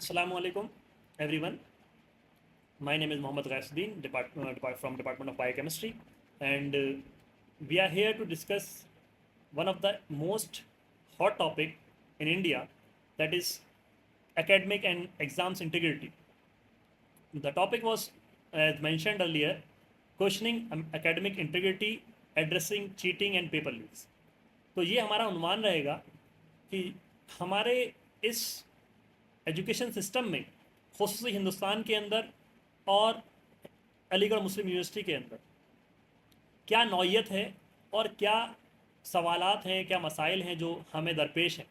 Assalamu alaikum, everyone. My name is Mohammad Ghaisuddin, from Department of Biochemistry, and we are here to discuss one of the most hot topic in India, that is academic and exams integrity. The topic was, as mentioned earlier, questioning academic integrity, addressing cheating and paper leaks. तो ये हमारा उन्वान रहेगा कि हमारे इस education system में, ख़ुसूसी हिंदुस्तान के अंदर और अलीगढ़ मुस्लिम यूनिवर्सिटी के अंदर क्या नौयत है और क्या सवालात हैं, क्या मसाइल हैं जो हमें दरपेश हैं।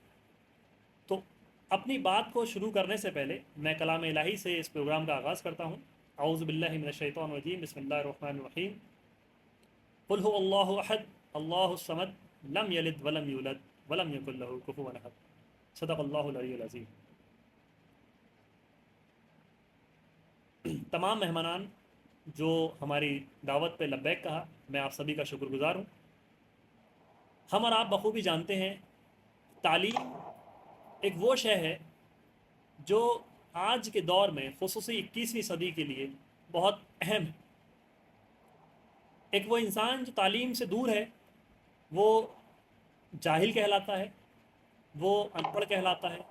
तो अपनी बात को शुरू करने से पहले मैं कलाम इलाही से इस प्रोग्राम का आगाज़ करता हूँ। औज़ु बिल्लाहि मिनश शैतानिर रजीम, बिस्मिल्लाहिर रहमानिर रहीम। कुल हुवल्लाहु अहद, अल्लाहुस समद, लम यलिद वलम यूलद वलम यकुल लहू कुफुवन अहद। सदक़ल्लाहुल अलीयुल अज़ीम। तमाम मेहमानान जो हमारी दावत पे लब्बैक कहा, मैं आप सभी का शुक्रगुज़ार हूँ। हम और आप बखूबी जानते हैं, तालीम एक वो शय है जो आज के दौर में, ख़ुसूसी 21वीं सदी के लिए बहुत अहम है। एक वो इंसान जो तालीम से दूर है वो जाहिल कहलाता है, वो अनपढ़ कहलाता है,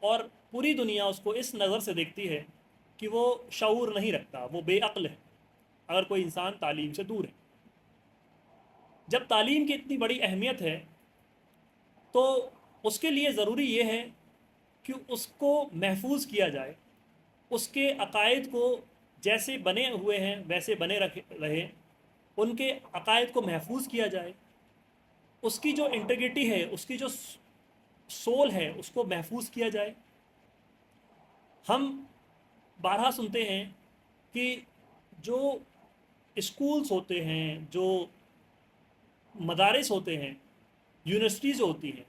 और पूरी दुनिया उसको इस नज़र से देखती है कि वो शऊर नहीं रखता, वो बेअक्ल है अगर कोई इंसान तालीम से दूर है। जब तालीम की इतनी बड़ी अहमियत है तो उसके लिए ज़रूरी ये है कि उसको महफूज किया जाए, उसके अकायद को जैसे बने हुए हैं वैसे बने रहे, उनके अकायद को महफूज किया जाए, उसकी जो इंटीग्रिटी है, उसकी जो सोल है, उसको महफूज किया जाए। हम बारहा सुनते हैं कि जो स्कूल्स होते हैं, जो मदारिस होते हैं, यूनिवर्सिटीज़ होती हैं,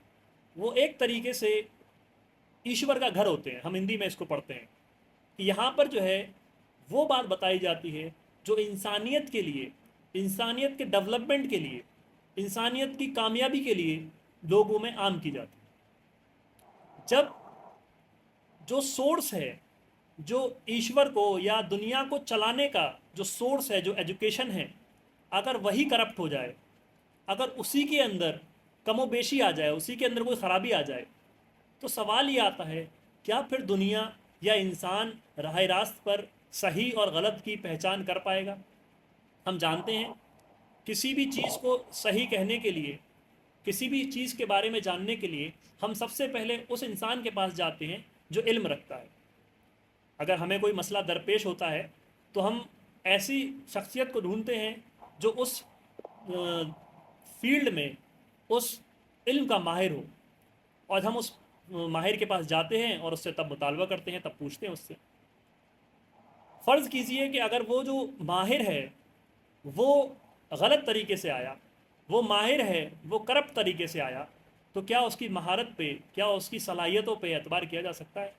वो एक तरीके से ईश्वर का घर होते हैं। हम हिंदी में इसको पढ़ते हैं कि यहाँ पर जो है वो बात बताई जाती है जो इंसानियत के लिए, इंसानियत के डेवलपमेंट के लिए, इंसानियत की कामयाबी के लिए लोगों में आम की जाती है। जब जो सोर्स है, जो ईश्वर को या दुनिया को चलाने का जो सोर्स है, जो एजुकेशन है, अगर वही करप्ट हो जाए, अगर उसी के अंदर कमोबेशी आ जाए, उसी के अंदर कोई ख़राबी आ जाए, तो सवाल ये आता है, क्या फिर दुनिया या इंसान राह रास्त पर सही और गलत की पहचान कर पाएगा। हम जानते हैं किसी भी चीज़ को सही कहने के लिए, किसी भी चीज़ के बारे में जानने के लिए हम सबसे पहले उस इंसान के पास जाते हैं जो इल्म रखता है। अगर हमें कोई मसला दरपेश होता है तो हम ऐसी शख्सियत को ढूंढते हैं जो उस फील्ड में, उस इल्म का माहिर हो, और हम उस माहिर के पास जाते हैं और उससे तब मुतालबा करते हैं, तब पूछते हैं उससे। फ़र्ज़ कीजिए कि अगर वो जो माहिर है वो गलत तरीके से आया, वो माहिर है वो करप्ट तरीके से आया, तो क्या उसकी महारत पे, क्या उसकी सलाहियतों पे एतबार किया जा सकता है।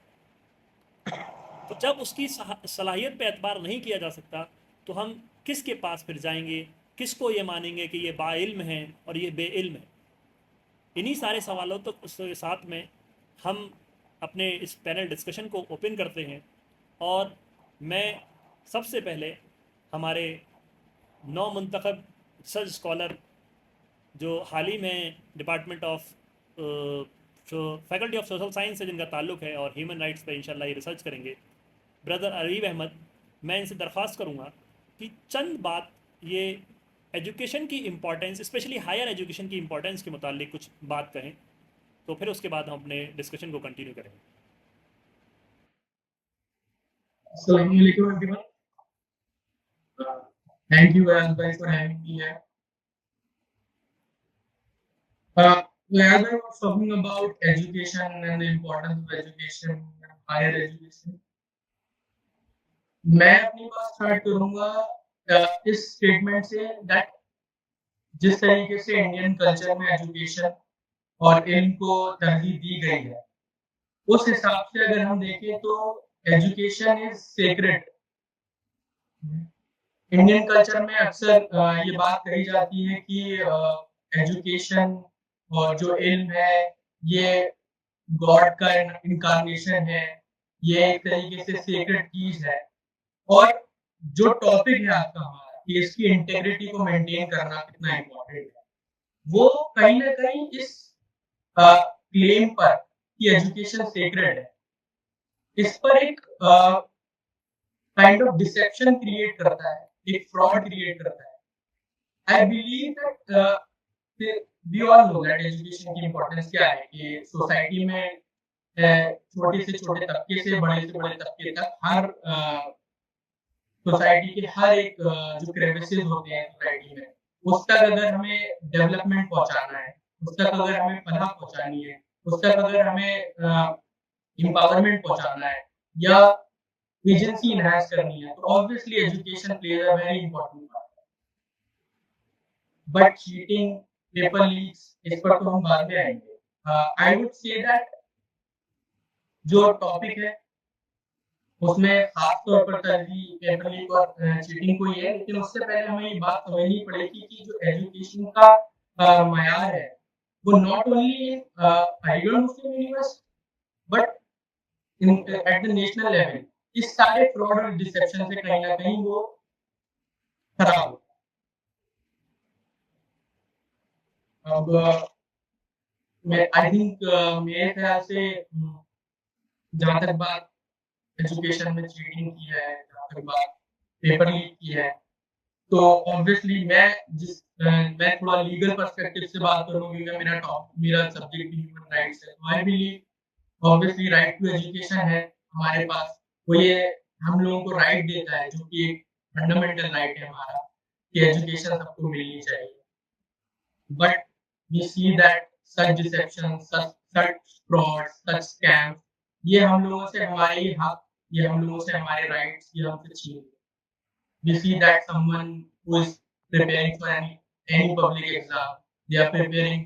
तो जब उसकी सलाहियत पे एतबार नहीं किया जा सकता तो हम किसके पास फिर जाएंगे, किसको ये मानेंगे कि ये बाइल्म है और ये बेइल्म है। इन्हीं सारे सवालों के साथ में हम अपने इस पैनल डिस्कशन को ओपन करते हैं, और मैं सबसे पहले हमारे नौ मुंतखब रिसर्च स्कॉलर जो हाल ही में department of faculty of social science से जिनका ताल्लुक़ है और ह्यूमन राइट्स पे इंशाल्लाह ये रिसर्च करेंगे, ब्रदर अरीब अहमद, मैं इनसे दरख्वास्त करूँगा कि चंद बात ये एजुकेशन की इम्पोर्टेंस, स्पेशली हायर एजुकेशन की इम्पोर्टेंस के मुतालिक कुछ बात कहें, तो फिर उसके बाद हम अपने डिस्कशन को कंटिन्यू करेंगे। Assalamu alaikum everyone. Thank you guys for having me here. As I was talking about education and the importance of education and higher education, मैं अपनी बात स्टार्ट करूंगा इस स्टेटमेंट से दैट जिस तरीके से इंडियन कल्चर में एजुकेशन और इल्म को तरजीह दी गई है, उस हिसाब से अगर हम देखें तो education is sacred. Indian culture में अक्सर ये बात कही जाती है कि एजुकेशन और जो इल्म है ये गॉड का इनकारनेशन है, ये एक तरीके से सीक्रेट कीज है। और जो टॉपिक है आपका हमारा कि इसकी इंटेग्रिटी को मेंटेन करना कितना इम्पोर्टेंट है, वो कहीं न कहीं इस क्लेम पर कि एजुकेशन सेक्रेड है, इस पर एक काइंड ऑफ डिसेप्शन क्रिएट करता है, एक फ्रॉड क्रिएट करता है। I believe that we all know that education की इम्पोर्टेंस क्या है कि सोसाइटी में छोटे से छोटे तबके से बड़े तबके तक हर सोसाइटी के हर एक जो क्रेविसेस होते हैं सोसाइटी में, उस तक अगर हमें डेवलपमेंट पहुँचाना है, उस तक अगर हमें पनाह पहुँचानी है, उस तक अगर हमें एम्पावरमेंट पहुँचाना है या एजेंसी एनहांस करनी है, तो obviously education plays a very important part. But cheating, paper leaks, इस पर तो हम बाद में आएँगे। आई वुड से दैट जो टॉपिक है उसमें खास तौर पर तरजीह पेपर लीक और चीटिंग को ही है, लेकिन उससे पहले हमें ये बात समझनी पड़ेगी कि जो एजुकेशन का मयार है, वो not only in Aligarh Muslim university but in at the national level इस सारे फ्रॉड और डिसेप्शन से कहीं न कहीं वो खराब हो। अब मैं आई थिंक मेरे ख्याल से जहाँ तक बात एजुकेशन में चीटिंग की है, जहाँ तक बात पेपर लीक की है, तो ऑब्वियसली मैं थोड़ा लीगल पर्सपेक्टिव से बात करूँ क्योंकि मेरा सब्जेक्ट भी ह्यूमन राइट्स है। तो I believe obviously right to education है हमारे पास। वो ये हम लोगों को राइट देता है जो कि एक फंडामेंटल राइट है हमारा कि एजुकेशन सबको मिलनी चाहिए। But we see that such deception, such fraud, such scam ये हम लोगों से हमारे ये हक, ये हम लोगों से हमारे राइट्स ये हमसे छीन we see that someone who is preparing for any public exam, they are preparing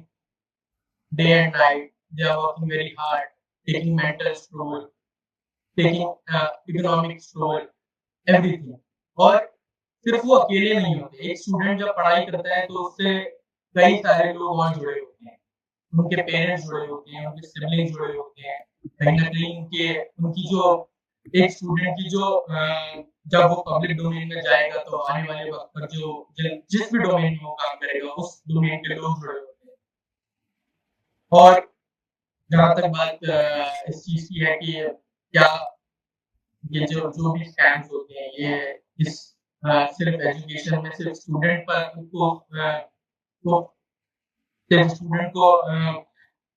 day and night, they are working very hard, taking mental stroll, taking economic stroll, everything. और सिर्फ वो अकेले नहीं होते, एक स्टूडेंट जब पढ़ाई करता है तो उससे कई सारे लोग और जुड़े होते हैं, उनके पेरेंट्स जुड़े होते हैं, उनके सिबलिंग्स जुड़े होते हैं, कहीं न कहीं उनकी जो एक स्टूडेंट की जो जब वो पब्लिक डोमेन में जाएगा तो आने वाले वक़्त पर जिस भी डोमेन में वो काम करेगा उस डोमेन के लोग जुड़े होते हैं। और जहाँ तक बात इस चीज़ की है कि क्या ये जो जो भी स्कैम्स होते हैं ये इस सिर्फ एजुकेशन में सिर्फ स्टूडेंट पर को सिर्फ स्टूडेंट को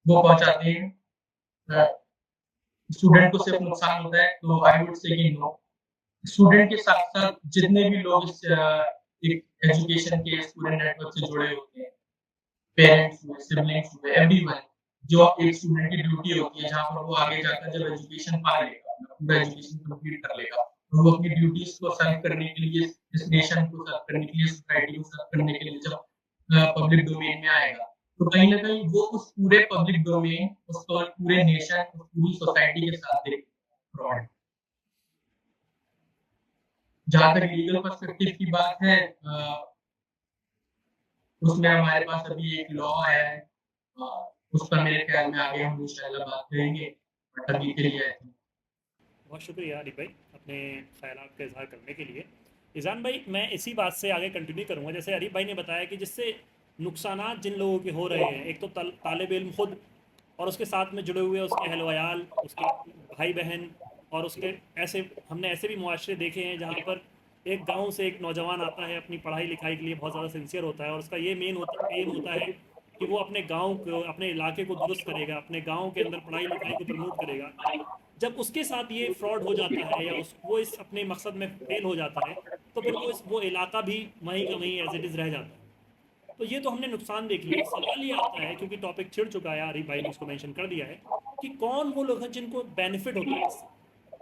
वो पहुँचाते हैं स्टूडेंट को सिर्फ नुकसान होता है तो आई वुड से कि नो स्टूडेंट के साथ-साथ जितने भी लोग इस एक एजुकेशन के इस पूरे नेटवर्क से जुड़े होते हैं, पेरेंट्स हुए, सिबलिंग्स हुए, एवरीवन जो एक स्टूडेंट की ड्यूटी होती है जहाँ पर वो आगे जाकर जब एजुकेशन पा लेगा, अपना पूरा एजुकेशन कंप्लीट कर लेगा, और वो अपनी ड्यूटीज़ को सर्व करने के लिए, इस नेशन को सर्व करने के लिए, सोसाइटी को सर्व करने के लिए जब पब्लिक डोमेन में आएगा, तो कहीं न कहीं वो उस पूरे पब्लिक डोमेन, उस पूरे नेशन, उस पूरी सोसाइटी के साथ एक फ्रॉड जहाँ तक लीगल पर्सपेक्टिव की बात है उसमें हमारे पास अभी एक लॉ आया है उस पर मेरे ख्याल में आगे हम इंशाल्लाह बात करेंगे बट अभी के लिए बहुत शुक्रिया आरिफ भाई अपने ख्यालात का इजहार करने के लिए। ईज़ान भाई मैं इसी बात से आगे कंटिन्यू करूँगा जैसे आरिफ भाई ने बताया कि जिससे नुकसानात जिन लोगों के हो रहे हैं, एक तो तालिब इल्म खुद और उसके साथ में जुड़े हुए उसके अहल वयाल, उसके भाई बहन और उसके ऐसे हमने ऐसे भी मुआशरे देखे हैं जहाँ पर एक गांव से एक नौजवान आता है अपनी पढ़ाई लिखाई के लिए बहुत ज़्यादा सिंसियर होता है और उसका ये एम होता है कि वो अपने गांव को अपने इलाके को दुरुस्त करेगा, अपने गांव के अंदर पढ़ाई लिखाई को प्रमोट करेगा। जब उसके साथ ये फ्रॉड हो जाता है या वो इस अपने मकसद में फेल हो जाता है तो फिर वो इलाका भी वहीं का वहीं एज इट इज़ रह जाता है। तो ये तो हमने नुकसान देख लिया। सवाल ये आता है क्योंकि टॉपिक छिड़ चुका है, आरिफ भाई ने इसको मेंशन कर दिया है कि कौन वो लोग हैं जिनको बेनिफिट होता है इससे।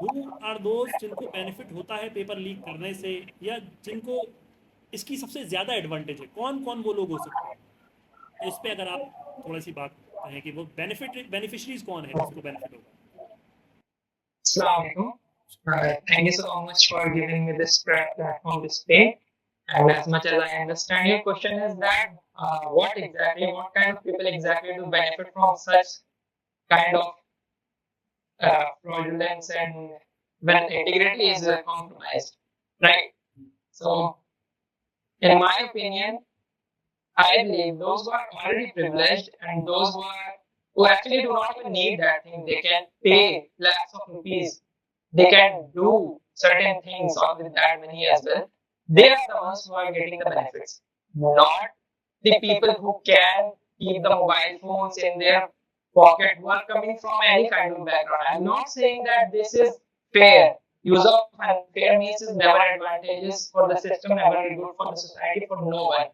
हु आर दोस्त जिनको बेनिफिट होता है पेपर लीक करने से, या जिनको इसकी सबसे ज़्यादा एडवांटेज है, कौन कौन वो लोग हो सकते हैं। तो इस पर अगर आप थोड़ी सी बात कहें कि वो बेनिफिशरीज कौन है जिसको बेनिफिट होगा। Assalamualaikum. Thank you so much for giving me this platform to speak. And as much as I understand, your question is that what kind of people exactly do benefit from such kind of fraudulence and when integrity is compromised, right? So, in my opinion, I believe those who are already privileged and those who actually do not even need that thing, they can pay lakhs of rupees, they can do certain things with that money as well. They are the ones who are getting the benefits, not the people who can keep the mobile phones in their pocket who are coming from any kind of background. I'm not saying that this is fair. Use of unfair means is never advantageous for the system, never good for the society, for no one.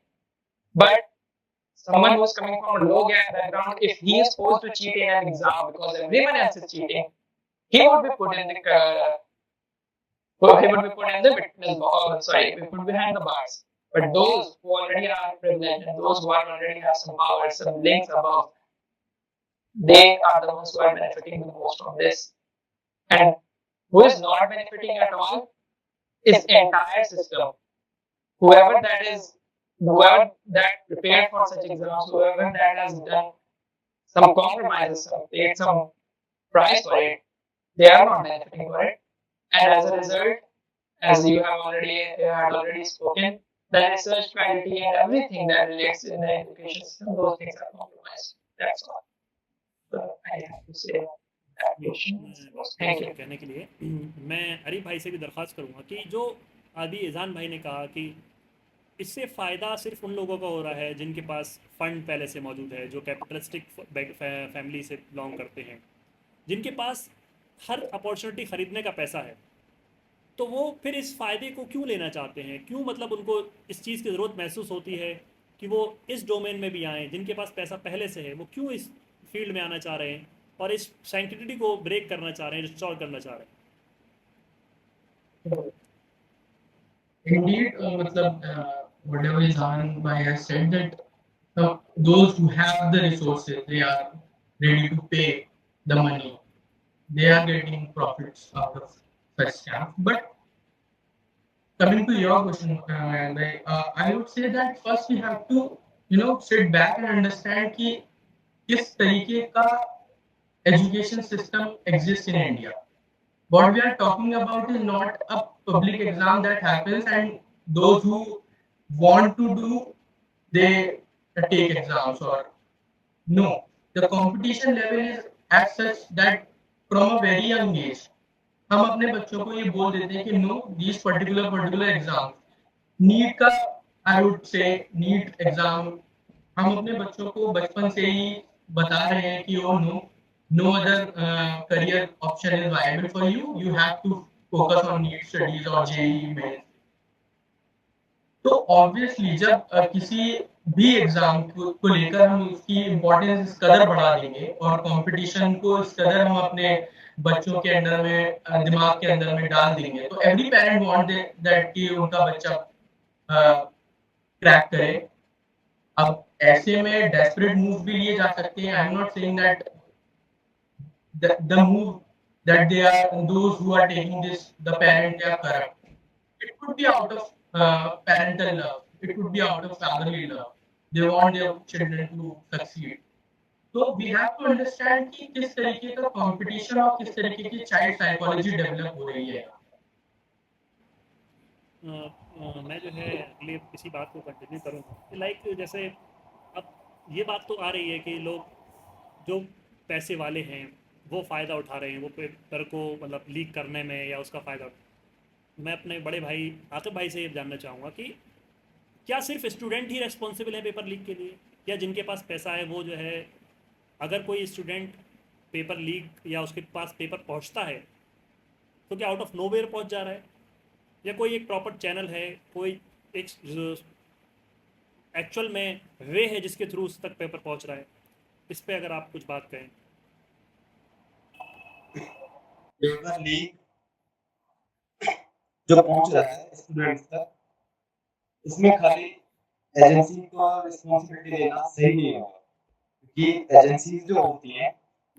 But someone who's coming from a low gap background, if he is forced to cheat in an exam because everyone else is cheating, he would be put in the he would be put in the witness box. Sorry, be put behind the bars. But those who already are privileged and those who are already have some power, some links above, they are the ones who are benefiting the most from this. And who is not benefiting at all is entire system. Whoever that is, whoever that prepared for such exams, whoever that has done some compromises, paid some price for it, they are not benefiting for it. And as a result, as you have already spoken, the research quality and everything that relates in the education system, those things are compromised. That's all. So I have to say that question. Thank you. कहने के लिए मैं अरीफ भाई से भी दरख्वास्त करूँगा कि जो आदि एजान भाई ने कहा कि इससे फ़ायदा सिर्फ उन लोगों का हो रहा है जिनके पास फ़ंड पहले से मौजूद है, जो कैपिटलिस्टिक फैमिली से बिलोंग करते हैं, जिनके पास हर अपॉर्चुनिटी ख़रीदने का पैसा है, तो वो फिर इस फ़ायदे को क्यों लेना चाहते हैं? क्यों मतलब उनको इस चीज़ की ज़रूरत महसूस होती है कि वो इस डोमेन में भी आएँ? जिनके पास पैसा पहले से है, वो क्यों इस फील्ड में आना चाह रहे हैं और इस सैंक्टिटी को ब्रेक करना चाह रहे हैं, रिस्टोर करना चाह रहे हैं? Indeed, whatever Izan Bhai has said, that those who have the resources, they are ready to pay the money. They are getting profits out of such scams. But coming to your question, I would say that first we have to, sit back and understand कि किस तरीके का education system exists in India. What we are talking about is not a public exam that happens and those who want to do, they take exams, or no. The competition level is as such that from a very young age हम अपने बच्चों को ये बोल देते हैं कि no these particular exam NEET का I would say NEET exam हम अपने बच्चों को बचपन से ही बता रहे हैं कि oh no no other career option is viable for you. You have to focus on NEET studies or JEE mains. तो ऑब्वियसली जब किसी भी एग्जाम को लेकर हम उसकी इम्पोर्टेंस इस कदर बढ़ा देंगे और कंपटीशन को इस कदर हम अपने बच्चों के अंदर में दिमाग के अंदर में डाल देंगे, तो एवरी पेरेंट वांट दैट कि उनका बच्चा क्रैक करे. अब ऐसे में डेस्परेट मूव भी लिए जा सकते हैं. I am not saying that the move that they are, those who are taking this, the parent, they are corrupt. It could be out of parental love, it could be out of fatherly love. They want their children to succeed. So we have to understand कि किस तरीके का competition और किस तरीके की child psychology develop हो रही है. मैं जो है अगले इसी बात को कंटिन्यू करूँगा. लाइक जैसे अब ये बात तो आ रही है कि लोग जो पैसे वाले हैं वो फ़ायदा उठा रहे हैं, वो पेपर को मतलब लीक करने में या उसका फ़ायदा. मैं अपने बड़े भाई आकिब भाई से ये जानना चाहूँगा कि क्या सिर्फ स्टूडेंट ही रेस्पॉन्सिबल है पेपर लीक के लिए, या जिनके पास पैसा है वो जो है, अगर कोई स्टूडेंट पेपर लीक या उसके पास पेपर पहुँचता है तो क्या आउट ऑफ नोवेयर पहुँच जा रहा है, या कोई एक प्रॉपर चैनल है, कोई एक एक्चुअल में वे है जिसके थ्रू उस तक पेपर पहुँच रहा है? इस पे अगर आप कुछ बात करें. पेपर लीक जो पहुंच रहा है स्टूडेंट्स तक, इसमें खाली एजेंसी को रिस्पॉन्सिबिलिटी लेना सही नहीं होगा, क्योंकि एजेंसीज जो होती हैं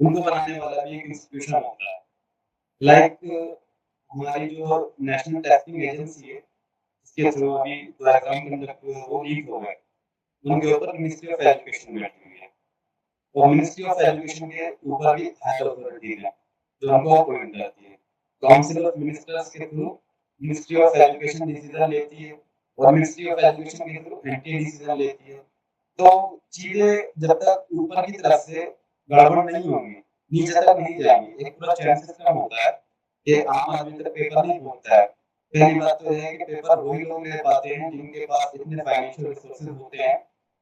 उनको बनाने वाला भी एक इंस्टीट्यूशन होता है. लाइक हमारी जो नेशनल टेस्टिंग एजेंसी है, इसके थ्रू अभी जो एग्जाम कंडक्ट हुए वो लीक हो गए, उनके ऊपर मिनिस्ट्री ऑफ एजुकेशन बैठी हुई है और मिनिस्ट्री ऑफ एजुकेशन के ऊपर भी हायर अथॉरिटीज है. जो उनको अपॉइंट करती है। काउंसिल ऑफ मिनिस्टर्स के through ministry of education decision लेती है और मिनिस्ट्री ऑफ एजुकेशन के थ्रू एंटी डिसीजन लेती है। तो चीजें जब तक ऊपर की तरफ से गड़बड़ नहीं होंगी, नीचे तक नहीं जाएंगी, एक पूरा चैन सिस्टम होता है कि आम आदमी तक पेपर नहीं पहुंचता है। पहली बात तो यह है कि पेपर वही लोग ले पाते हैं जिनके पास इतने फाइनेंशियल रिसोर्सेज होते हैं।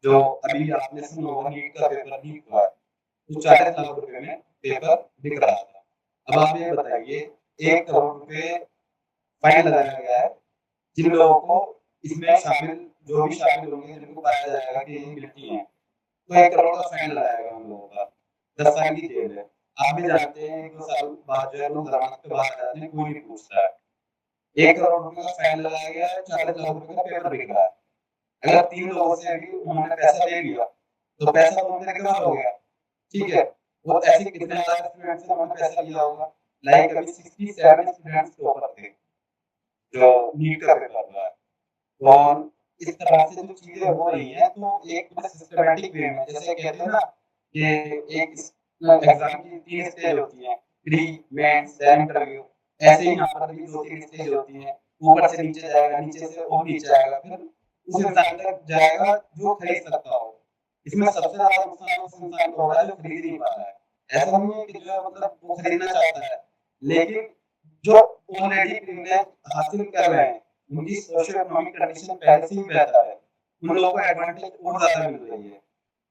जो अभी आपने सुना होगा नीट का पेपर लीक हुआ है, तो 40 लाख रुपए में पेपर बिक रहा था। अब आप ये बताइए, 1 करोड़ रुपए फाइन लगाया गया है जिन लोगों को इसमें शामिल, जो भी शामिल होंगे, जिनको पाया जाएगा कि ये गिल्टी हैं, तो 1 करोड़ का फाइन लगाएगा उन लोगों का, 10 साल की जेल है। आप भी जानते हैं 1-2 साल बाद जो है लोग जमानत पे बाहर आ जाते हैं, कोई नहीं पूछता है। 1 करोड़ रुपए का फाइन लगाया गया है, 40 लाख रुपए का पेपर बिक रहा है। अगर 3 लोगों से भी उन्होंने पैसा ले लिया तो पैसा तो उनका रिकवर हो गया, ठीक है। वो ऐसे कितने हजार स्टूडेंट से उन्होंने पैसा लिया होगा, लाइक अभी 67 स्टूडेंट्स टॉपर थे जो नीट का पेपर हुआ है। और इस तरह से जो चीजें हो रही हैं, तो एक पूरा सिस्टमैटिक वे में, जैसे कहते हैं ना कि एक एग्जाम की 3 स्टेज होती हैं, प्री, मेंस, देन इंटरव्यू। ऐसे ही यहाँ पर भी 2-3 स्टेज होती हैं, ऊपर से नीचे जाएगा, नीचे से और नीचे आएगा, फिर उस इंसान तक जाएगा जो खरीद सकता हो। इसमें सबसे ज्यादा नुकसान उस इंसान को हो रहा है जो खरीद नहीं पा रहा है। ऐसा नहीं है कि जो मतलब वो खरीदना चाहता है, लेकिन जो ऑलरेडी प्रिविलेज हासिल कर रहे हैं, उनकी सोशियो इकोनॉमिक कंडीशन पहले से ही बेहतर है, उन लोगों को एडवांटेज और ज्यादा मिल रही है।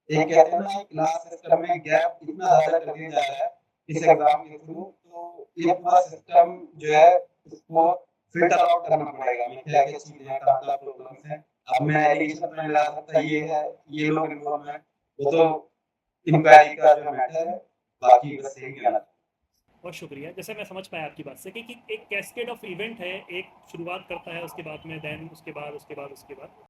एक कहते हैं ना, क्लास सिस्टम में गैप इतना ज्यादा कर दिया जा रहा है इस एग्जाम के थ्रू, तो ये पूरा सिस्टम जो है उसको फिल्टर आउट करना पड़ेगा। मैं क्या क्या चीजें हैं, क्या प्रॉब्लम्स हैं। अब मैं एलिगेशन तो नहीं लगा सकता ये है, ये लोग इन्वॉल्व है, वो तो इंक्वायरी का जो मैटर है, बाकी बस यही कहना। बहुत शुक्रिया। जैसे मैं समझ पाया आपकी बात से कि एक कैस्केड ऑफ इवेंट है, एक शुरुआत करता है, उसके बाद में देन उसके बाद